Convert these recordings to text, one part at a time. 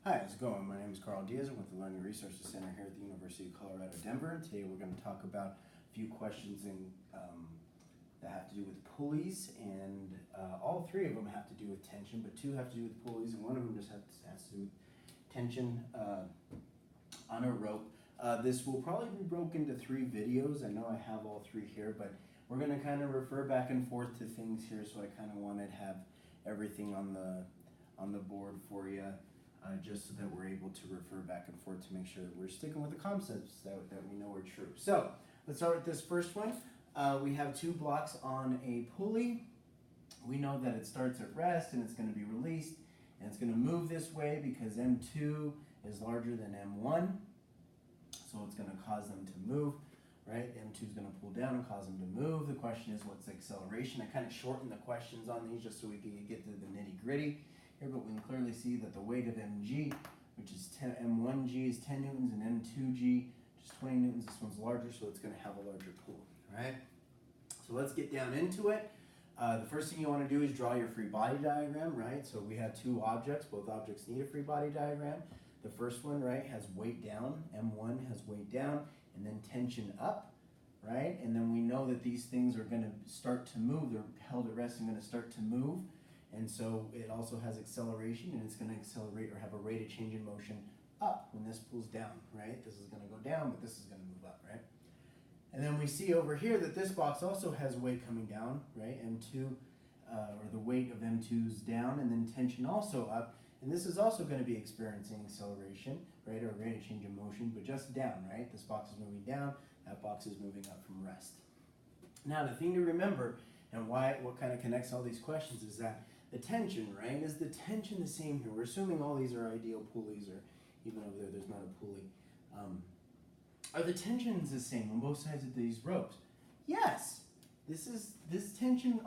Hi, how's it going? My name is Carl Diaz. I'm with the Learning Resources Center here at the University of Colorado, Denver. And today we're going to talk about a few questions that have to do with pulleys, and all three of them have to do with tension, but two have to do with pulleys, and one of them just has to do with tension on a rope. This will probably be broken into 3 videos. I know I have all 3 here, but we're going to kind of refer back and forth to things here, so I kind of wanted to have everything on the board for you. Just so that we're able to refer back and forth to make sure that we're sticking with the concepts that we know are true. So let's start with this first one. We have 2 blocks on a pulley. We know that it starts at rest and it's going to be released, and it's going to move this way because M2 is larger than M1, so it's going to cause them to move, right? M2 is going to pull down and cause them to move. The question is, what's the acceleration? I kind of shortened the questions on these just so we can get to the nitty gritty here, but we can clearly see that the weight of mg, which is m1g is 10 newtons, and m2g, which is 20 newtons. This one's larger, so it's going to have a larger pull, right? So let's get down into it. The first thing you want to do is draw your free body diagram, right? So we have 2 objects. Both objects need a free body diagram. The first one, right, has weight down. M1 has weight down, and then tension up, right? And then we know that these things are going to start to move. They're held at rest and going to start to move. And so it also has acceleration, and it's going to accelerate or have a rate of change in motion up when this pulls down, right? This is going to go down, but this is going to move up, right? And then we see over here that this box also has weight coming down, right? M2, or the weight of M2 is down, and then tension also up. And this is also going to be experiencing acceleration, right? Or rate of change in motion, but just down, right? This box is moving down, that box is moving up from rest. Now, the thing to remember, and what kind of connects all these questions, is that the tension, right? Is the tension the same here? We're assuming all these are ideal pulleys, or even over there's not a pulley. Are the tensions the same on both sides of these ropes? Yes. This tension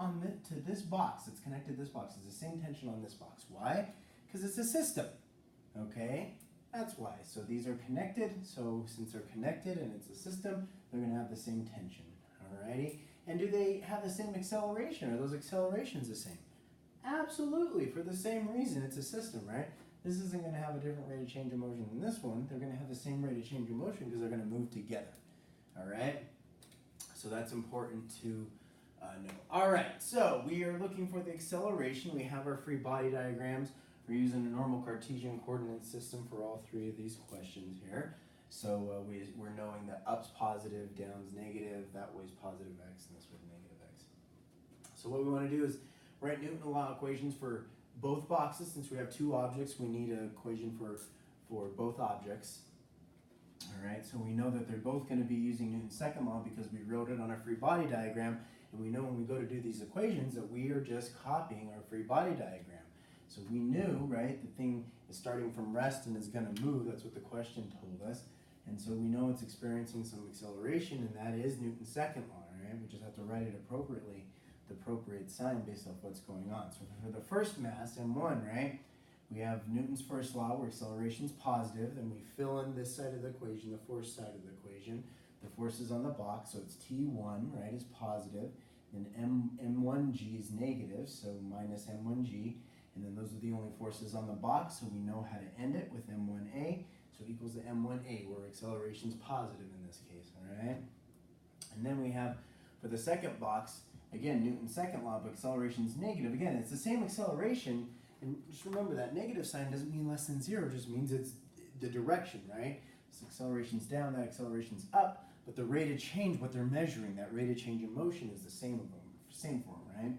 to this box that's connected to this box is the same tension on this box. Why? Because it's a system. Okay? That's why. So these are connected. So since they're connected and it's a system, they're going to have the same tension. Alrighty? And do they have the same acceleration? Are those accelerations the same? Absolutely, for the same reason. It's a system, right? This isn't going to have a different rate of change of motion than this one. They're going to have the same rate of change of motion because they're going to move together. All right? So that's important to know. All right, so we are looking for the acceleration. We have our free body diagrams. We're using a normal Cartesian coordinate system for all 3 of these questions here. So we're knowing that up's positive, down's negative, that way's positive x, and this way's negative x. So what we want to do is write Newton law equations for both boxes. Since we have 2 objects, we need an equation for both objects. All right, so we know that they're both going to be using Newton's second law because we wrote it on our free body diagram, and we know when we go to do these equations that we are just copying our free body diagram. So we knew, right, the thing is starting from rest and is going to move. That's what the question told us. And so we know it's experiencing some acceleration, and that is Newton's second law, right? We just have to write it appropriately, the appropriate sign based off what's going on. So for the first mass, M1, right, we have Newton's first law where acceleration is positive, and we fill in this side of the equation, the force side of the equation. The force is on the box, so it's T1, right, is positive, and M1G is negative, so minus M1G, and then those are the only forces on the box, so we know how to end it with M1A, so it equals to M1A, where acceleration is positive in this case, all right? And then we have, for the second box, again, Newton's second law, but acceleration is negative. Again, it's the same acceleration, and just remember that negative sign doesn't mean less than 0, it just means it's the direction, right? So acceleration's down, that acceleration's up, but the rate of change, what they're measuring, that rate of change in motion is the same for them, right?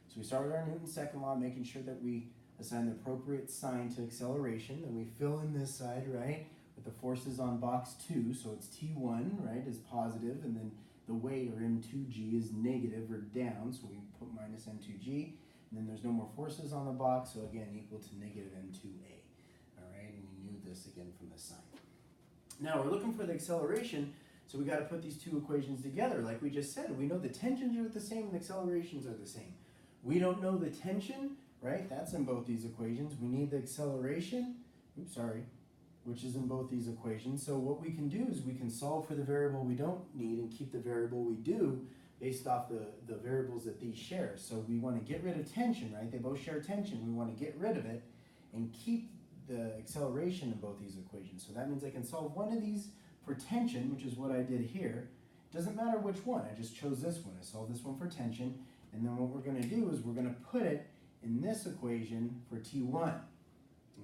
So we start with our Newton's second law, making sure that we assign the appropriate sign to acceleration, and we fill in this side, right, with the forces on box 2, so it's T1, right, is positive, and then the weight, or M2G, is negative or down, so we put minus M2G, and then there's no more forces on the box, so again, equal to negative M2A. All right, and we knew this again from the sign. Now we're looking for the acceleration, so we got to put these 2 equations together. Like we just said, we know the tensions are the same and the accelerations are the same. We don't know the tension, right? That's in both these equations. We need the acceleration, which is in both these equations. So what we can do is we can solve for the variable we don't need and keep the variable we do based off the variables that these share. So we want to get rid of tension, right? They both share tension. We want to get rid of it and keep the acceleration in both these equations. So that means I can solve one of these for tension, which is what I did here. Doesn't matter which one, I just chose this one. I solved this one for tension, and then what we're going to do is we're going to put it in this equation for T1.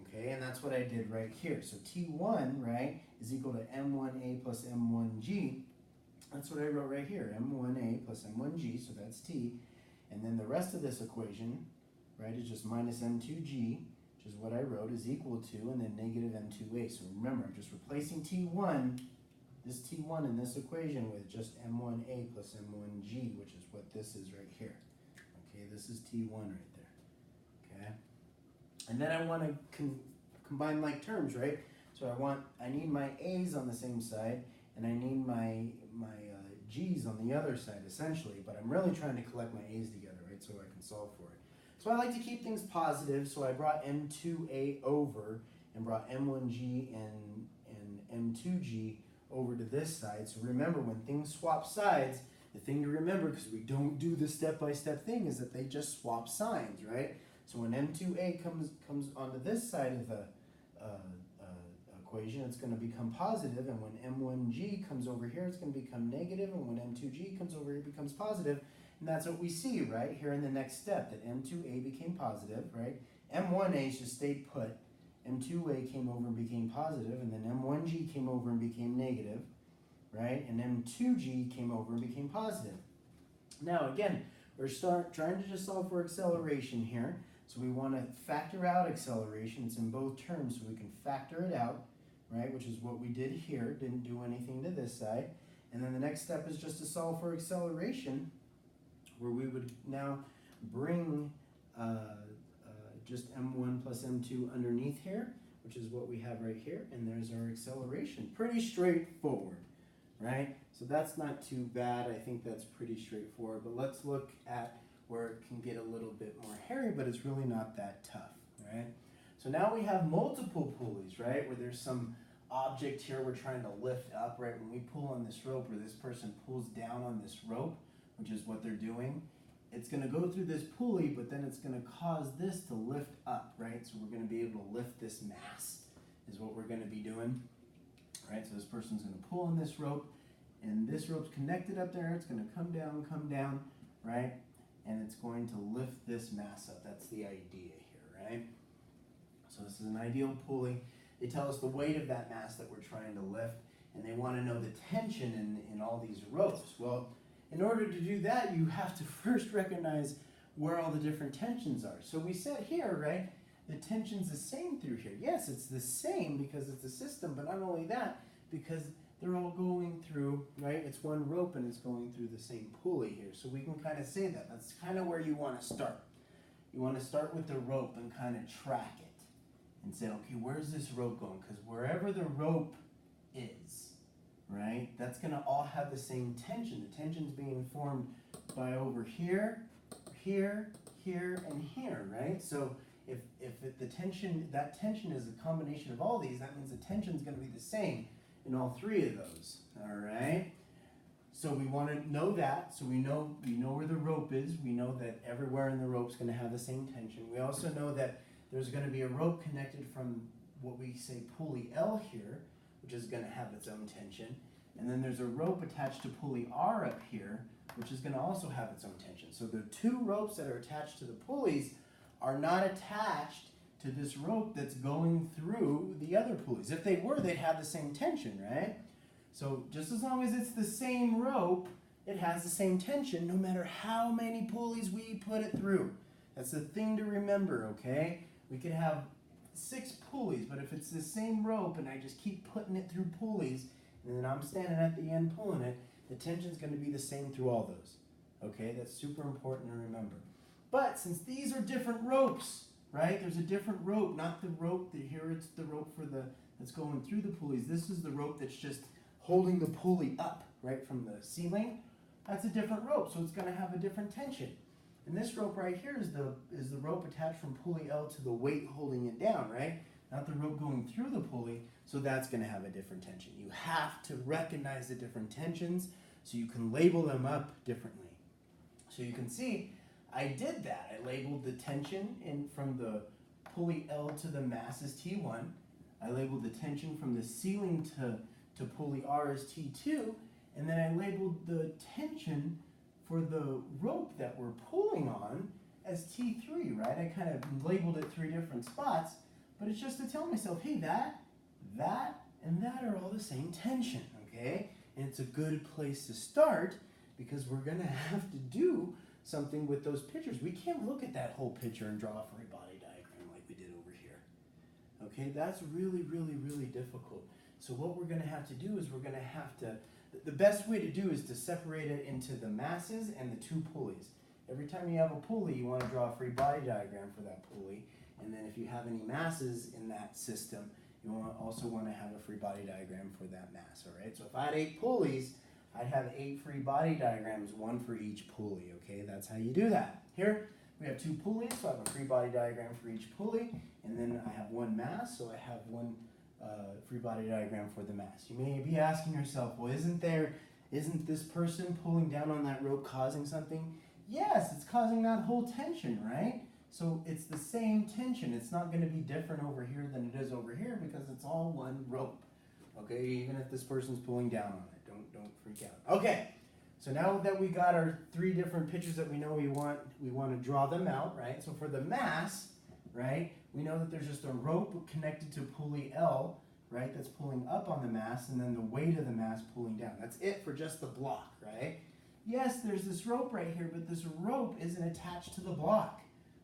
Okay, and that's what I did right here. So T1, right, is equal to M1A plus M1G. That's what I wrote right here, M1A plus M1G, so that's T. And then the rest of this equation, right, is just minus M2G, which is what I wrote, is equal to, and then negative M2A. So remember, I'm just replacing T1, this T1 in this equation with just M1A plus M1G, which is what this is right here. Okay, this is T1 right there, okay? And then I want to combine like terms, right? So I need my A's on the same side, and I need my G's on the other side, essentially, but I'm really trying to collect my A's together, right, so I can solve for it. So I like to keep things positive, so I brought M2A over and brought M1G and M2G over to this side. So remember, when things swap sides, the thing to remember, because we don't do the step-by-step thing, is that they just swap signs, right? So when M2A comes onto this side of the equation, it's going to become positive, and when M1G comes over here, it's going to become negative, and when M2G comes over here, it becomes positive. And that's what we see right here in the next step, that M2A became positive, right? M1A just stayed put. M2A came over and became positive, and then M1G came over and became negative, right? And M2G came over and became positive. Now again, we're trying to just solve for acceleration here. So we want to factor out acceleration. It's in both terms, so we can factor it out, right? Which is what we did here. Didn't do anything to this side. And then the next step is just to solve for acceleration, where we would now bring just M1 plus M2 underneath here, which is what we have right here, and there's our acceleration. Pretty straightforward, right? So that's not too bad. I think that's pretty straightforward, but let's look at where it can get a little bit more hairy, but it's really not that tough, right? So now we have multiple pulleys, right, where there's some object here we're trying to lift up, right? When we pull on this rope, or this person pulls down on this rope, which is what they're doing, it's going to go through this pulley, but then it's going to cause this to lift up, right? So we're going to be able to lift this mass is what we're going to be doing, right? So this person's going to pull on this rope, and this rope's connected up there. It's going to come down, right? And it's going to lift this mass up. That's the idea here, right? So this is an ideal pulley. They tell us the weight of that mass that we're trying to lift, and they want to know the tension in all these ropes. Well, in order to do that, you have to first recognize where all the different tensions are. So we said here, right, the tension's the same through here. Yes, it's the same because it's a system, but not only that, because they're all going through, right, it's one rope and it's going through the same pulley here. So we can kind of say that. That's kind of where you want to start. You want to start with the rope and kind of track it and say, okay, where's this rope going? Because wherever the rope is, right, that's going to all have the same tension. The tension's being formed by over here, here, and here, right? So if that tension is a combination of all these, that means the tension's going to be the same in all three of those, all right? So we want to know that, so we know where the rope is. We know that everywhere in the rope's going to have the same tension. We also know that there's going to be a rope connected from what we say pulley L here, which is going to have its own tension. And then there's a rope attached to pulley R up here, which is going to also have its own tension. So the two ropes that are attached to the pulleys are not attached to this rope that's going through the other pulleys. If they were, they'd have the same tension, right? So just as long as it's the same rope, it has the same tension no matter how many pulleys we put it through. That's the thing to remember, okay? We could have 6 pulleys, but if it's the same rope and I just keep putting it through pulleys, and then I'm standing at the end pulling it, the tension's going to be the same through all those. Okay, that's super important to remember. But since these are different ropes, right? There's a different rope, not the rope that here it's the rope for that's going through the pulleys. This is the rope that's just holding the pulley up, right, from the ceiling. That's a different rope, so it's going to have a different tension. And this rope right here is the rope attached from pulley L to the weight holding it down, right? Not the rope going through the pulley, so that's going to have a different tension. You have to recognize the different tensions so you can label them up differently. So you can see I did that. I labeled the tension from the pulley L to the mass as T1. I labeled the tension from the ceiling to pulley R as T2. And then I labeled the tension for the rope that we're pulling on as T3, right? I kind of labeled it 3 different spots, but it's just to tell myself, hey, that, and that are all the same tension, okay? And it's a good place to start because we're gonna have to do something with those pictures. We can't look at that whole picture and draw a free body diagram like we did over here. Okay, that's really, really, really difficult. So what we're gonna have to do is we're gonna have to, the best way to do is to separate it into the masses and the 2 pulleys. Every time you have a pulley, you wanna draw a free body diagram for that pulley. And then if you have any masses in that system, you also want to have a free body diagram for that mass, all right? So if I had 8 pulleys, I'd have 8 free body diagrams, 1 for each pulley, okay? That's how you do that. Here, we have 2 pulleys, so I have a free body diagram for each pulley, and then I have 1 mass, so I have 1 free body diagram for the mass. You may be asking yourself, well, isn't this person pulling down on that rope causing something? Yes, it's causing that whole tension, right? So it's the same tension. It's not going to be different over here than it is over here because it's all one rope. Okay, even if this person's pulling down on it, don't freak out. Okay, so now that we got our 3 different pictures that we know we want to draw them out, right? So for the mass, right, we know that there's just a rope connected to pulley L, right, that's pulling up on the mass, and then the weight of the mass pulling down. That's it for just the block, right? Yes, there's this rope right here, but this rope isn't attached to the block.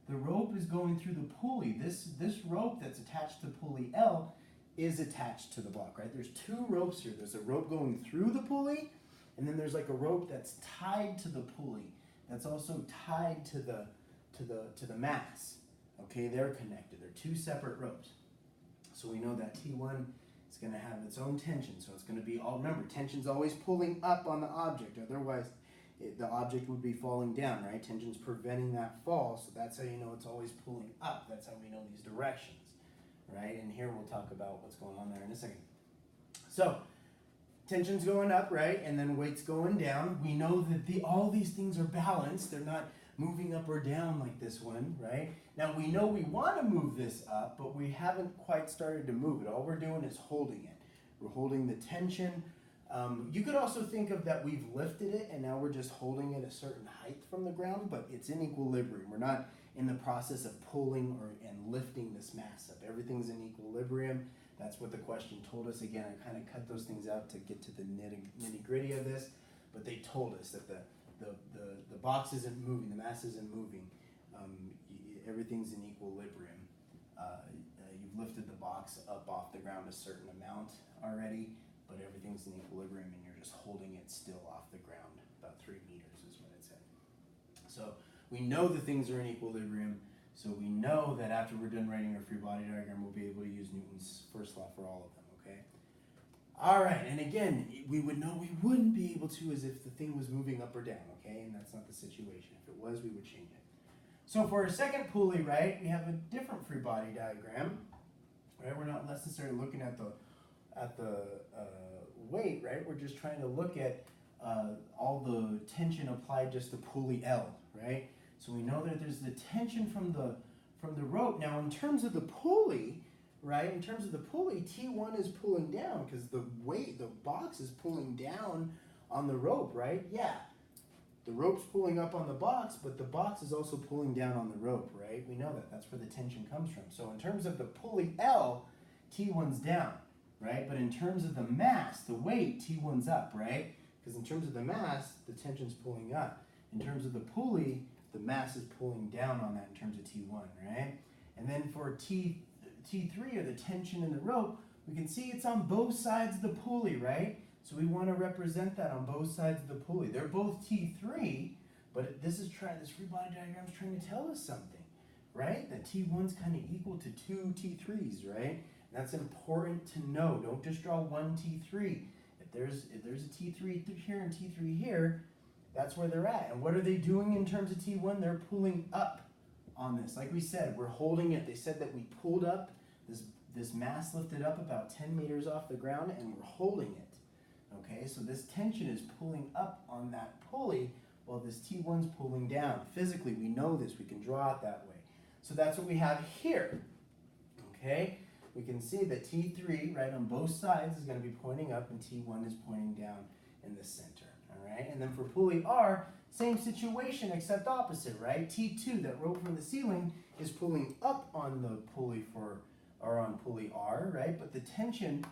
The rope is going through the pulley. This rope that's attached to pulley L is attached to the block, right? There's 2 ropes here. There's a rope going through the pulley, and then there's like a rope that's tied to the pulley that's also tied to the mass. Okay, they're connected. They're 2 separate ropes. So we know that T1 is going to have its own tension. So it's going to be all, remember, tension's always pulling up on the object. Otherwise, the object would be falling down, right? Tension's preventing that fall, so that's how you know it's always pulling up. That's how we know these directions, right? And here we'll talk about what's going on there in a second. So, tension's going up, right? And then weight's going down. We know that all these things are balanced. They're not moving up or down like this one, right? Now, we know we want to move this up, but we haven't quite started to move it. All we're doing is holding it. We're holding the tension. You could also think of that we've lifted it and now we're just holding it a certain height from the ground, but it's in equilibrium. We're not in the process of pulling and lifting this mass up. Everything's in equilibrium. That's what the question told us. Again, I kind of cut those things out to get to the nitty gritty of this, but they told us that the box isn't moving, the mass isn't moving. Everything's in equilibrium. You've lifted the box up off the ground a certain amount already, but everything's in equilibrium and you're just holding it still off the ground. About 3 meters is what it said. So we know the things are in equilibrium, so we know that after we're done writing our free body diagram, we'll be able to use Newton's first law for all of them, okay? All right, and again, we would know we wouldn't be able to as if the thing was moving up or down, okay? And that's not the situation. If it was, we would change it. So for our second pulley, right, we have a different free body diagram, right? We're not necessarily looking at the weight, right? We're just trying to look at all the tension applied just to pulley L, right? So we know that there's the tension from the rope. Now, in terms of the pulley, right? In terms of the pulley, T1 is pulling down because the box is pulling down on the rope, right? Yeah. The rope's pulling up on the box, but the box is also pulling down on the rope, right? We know that. That's where the tension comes from. So in terms of the pulley L, T1's down, right? But in terms of the mass, the weight, T1's up, right? Because in terms of the mass, the tension's pulling up. In terms of the pulley, the mass is pulling down on that in terms of T1, right? And then for T3, or the tension in the rope, we can see it's on both sides of the pulley, right? So we want to represent that on both sides of the pulley. They're both T3, but this free body diagram is trying to tell us something, right? That T1's kind of equal to 2 T3s, right? That's important to know. Don't just draw one T3. If there's a T3 here and T3 here, that's where they're at. And what are they doing in terms of T1? They're pulling up on this. Like we said, we're holding it. They said that we pulled up, this mass lifted up about 10 meters off the ground, and we're holding it. Okay, so this tension is pulling up on that pulley while this T1's pulling down. Physically, we know this. We can draw it that way. So that's what we have here, okay? We can see that T3, right, on both sides is going to be pointing up and T1 is pointing down in the center, all right? And then for pulley R, same situation except opposite, right? T2, that rope from the ceiling, is pulling up on the pulley on pulley R, right? But the tension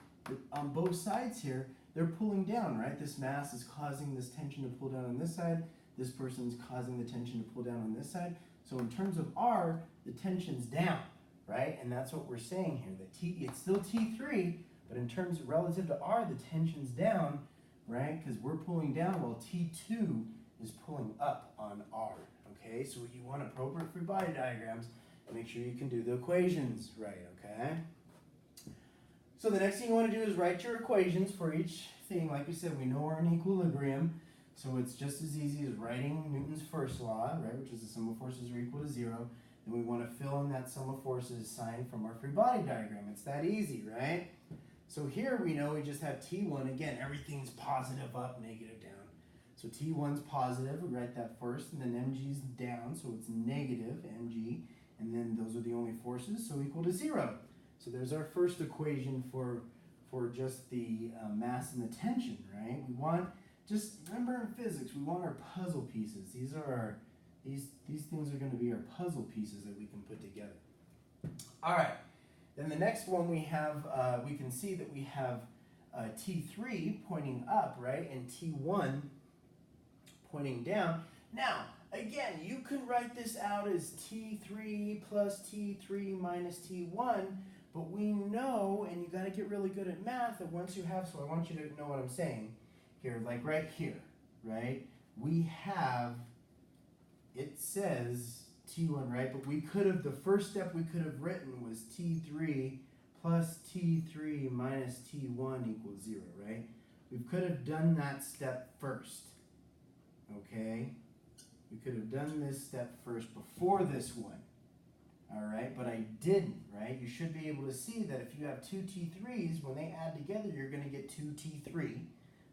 on both sides here, they're pulling down, right? This mass is causing this tension to pull down on this side. This person's causing the tension to pull down on this side. So in terms of R, the tension's down, right? And that's what we're saying here, that it's still T3, but in terms of relative to R, the tension's down, right? Because we're pulling down while T2 is pulling up on R, okay? So you want appropriate free body diagrams, make sure you can do the equations right, okay? So the next thing you want to do is write your equations for each thing. Like we said, we know we're in equilibrium, so it's just as easy as writing Newton's first law, right, which is the sum of forces are equal to 0. Then we want to fill in that sum of forces sign from our free body diagram. It's that easy, right? So here we know we just have T1. Again, everything's positive up, negative down. So T1's positive, we write that first, and then mg's down, so it's negative mg, and then those are the only forces, so equal to 0. So there's our first equation for just the mass and the tension, right? We want, just remember in physics, we want our puzzle pieces. These are our, these things are going to be our puzzle pieces that we can put together. All right, then the next one we have, we can see that we have T3 pointing up, right, and T1 pointing down. Now, again, you can write this out as T3 plus T3 minus T1, but we know, and you got to get really good at math, that once you have, so I want you to know what I'm saying here, like right here, right? We have, it says T1, right? But we could have, the first step we could have written was T3 plus T3 minus T1 equals 0, right? We could have done that step first, okay? We could have done this step first before this one. All right, but I didn't, right? You should be able to see that if you have two T3s, when they add together, you're going to get 2T3,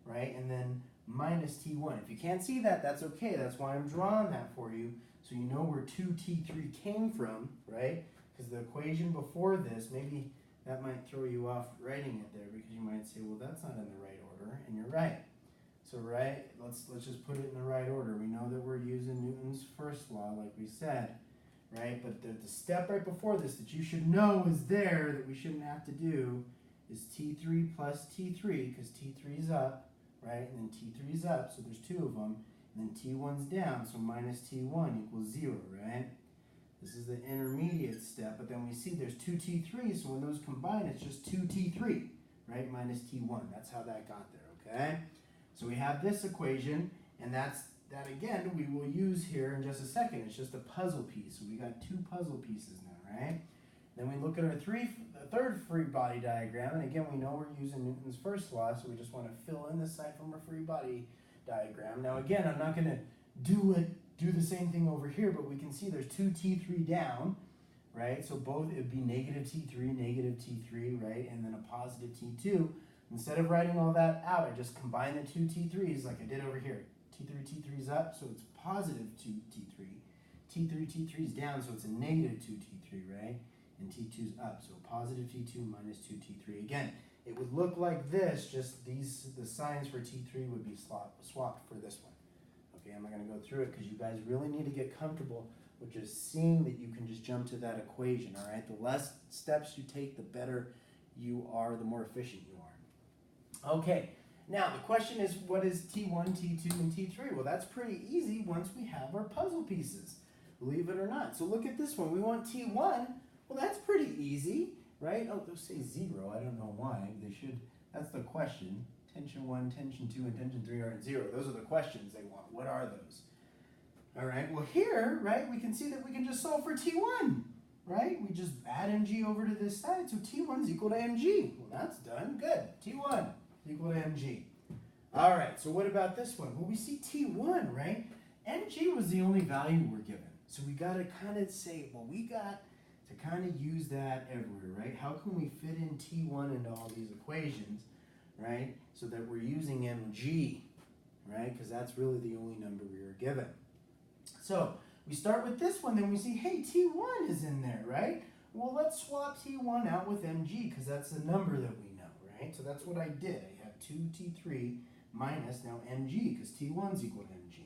right? And then minus T1. If you can't see that, that's okay. That's why I'm drawing that for you, so you know where 2T3 came from, right? Because the equation before this, maybe that might throw you off writing it there, because you might say, well, that's not in the right order, and you're right. So, right, let's just put it in the right order. We know that we're using Newton's first law, like we said, right? But the step right before this that you should know is there, that we shouldn't have to do, is T3 plus T3, because T3 is up, right? And then T3 is up, so there's two of them. And then T1's down, so minus T1 equals 0, right? This is the intermediate step, but then we see there's two T3s, so when those combine, it's just 2T3, right? Minus T1. That's how that got there, okay? So we have this equation, and that again we will use here in just a second. It's just a puzzle piece. So we got two puzzle pieces now, right? Then we look at our third free body diagram, and again we know we're using Newton's first law, so we just want to fill in this side from our free body diagram. Now again, I'm not going to do the same thing over here, but we can see there's two T3 down, right? So both, it would be negative T3, right? And then a positive T2. Instead of writing all that out, I just combine the two T3s like I did over here. T3 is up, so it's positive 2T3. T3 is down, so it's a negative 2T3, right? And T2's up, so positive T2 minus 2T3. Again, it would look like this, just the signs for T3 would be swapped for this one. Okay, I'm not going to go through it because you guys really need to get comfortable with just seeing that you can just jump to that equation, all right? The less steps you take, the better you are, the more efficient you are. Okay, now the question is, what is T1, T2, and T3? Well, that's pretty easy once we have our puzzle pieces, believe it or not. So look at this one. We want T1. Well, that's pretty easy, right? Oh, they'll say 0. I don't know why. They should. That's the question. Tension 1, tension 2, and tension 3 aren't 0. Those are the questions they want. What are those? All right, well here, right, we can see that we can just solve for T1, right? We just add mg over to this side, so T1 is equal to mg. Well, that's done. Good. T1 equal to mg. All right, so what about this one? Well, we see T1, right? Mg was the only value we're given. So we got to kind of say, well, we got to kind of use that everywhere, right? How can we fit in T1 into all these equations, right? So that we're using mg, right? Because that's really the only number we were given. So we start with this one, then we see, hey, T1 is in there, right? Well, let's swap T1 out with mg because that's the number that we know, right? So that's what I did. I have 2T3 minus now mg because T1 is equal to mg,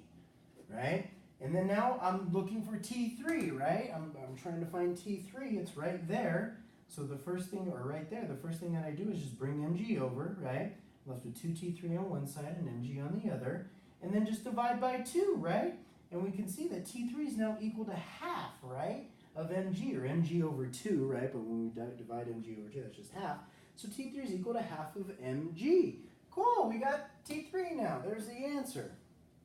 right? And then now I'm looking for T3, right? I'm trying to find T3. It's right there. So the first thing, or right there, the first thing that I do is just bring mg over, right? I'm left with 2T3 on one side and mg on the other. And then just divide by 2, right? And we can see that T3 is now equal to half, right, of mg, or mg over 2, right? But when we divide mg over 2, that's just half. So T3 is equal to half of mg. Cool, we got T3 now. There's the answer.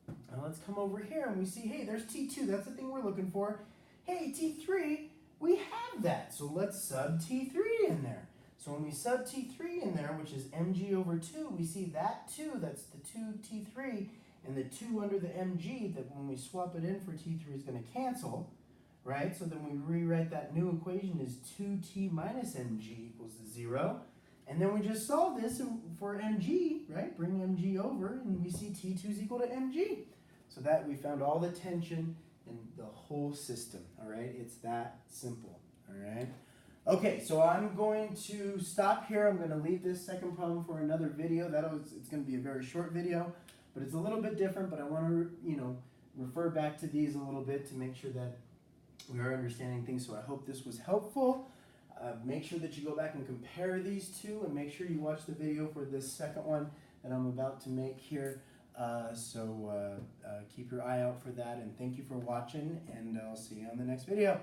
Now let's come over here and we see, hey, there's T2. That's the thing we're looking for. Hey, T3, we have that. So let's sub T3 in there. So when we sub T3 in there, which is mg over 2, we see that 2, that's the 2T3, and the 2 under the mg, that when we swap it in for T3 is going to cancel, right? So then we rewrite that new equation as 2T minus mg equals to 0. And then we just solve this for mg, right? Bring mg over, and we see T2 is equal to mg. So that we found all the tension in the whole system, all right? It's that simple, all right? Okay, so I'm going to stop here. I'm going to leave this second problem for another video. It's going to be a very short video, but it's a little bit different, but I want to, refer back to these a little bit to make sure that we are understanding things. So I hope this was helpful. Make sure that you go back and compare these two, and make sure you watch the video for this second one that I'm about to make here. So keep your eye out for that, and thank you for watching, and I'll see you on the next video.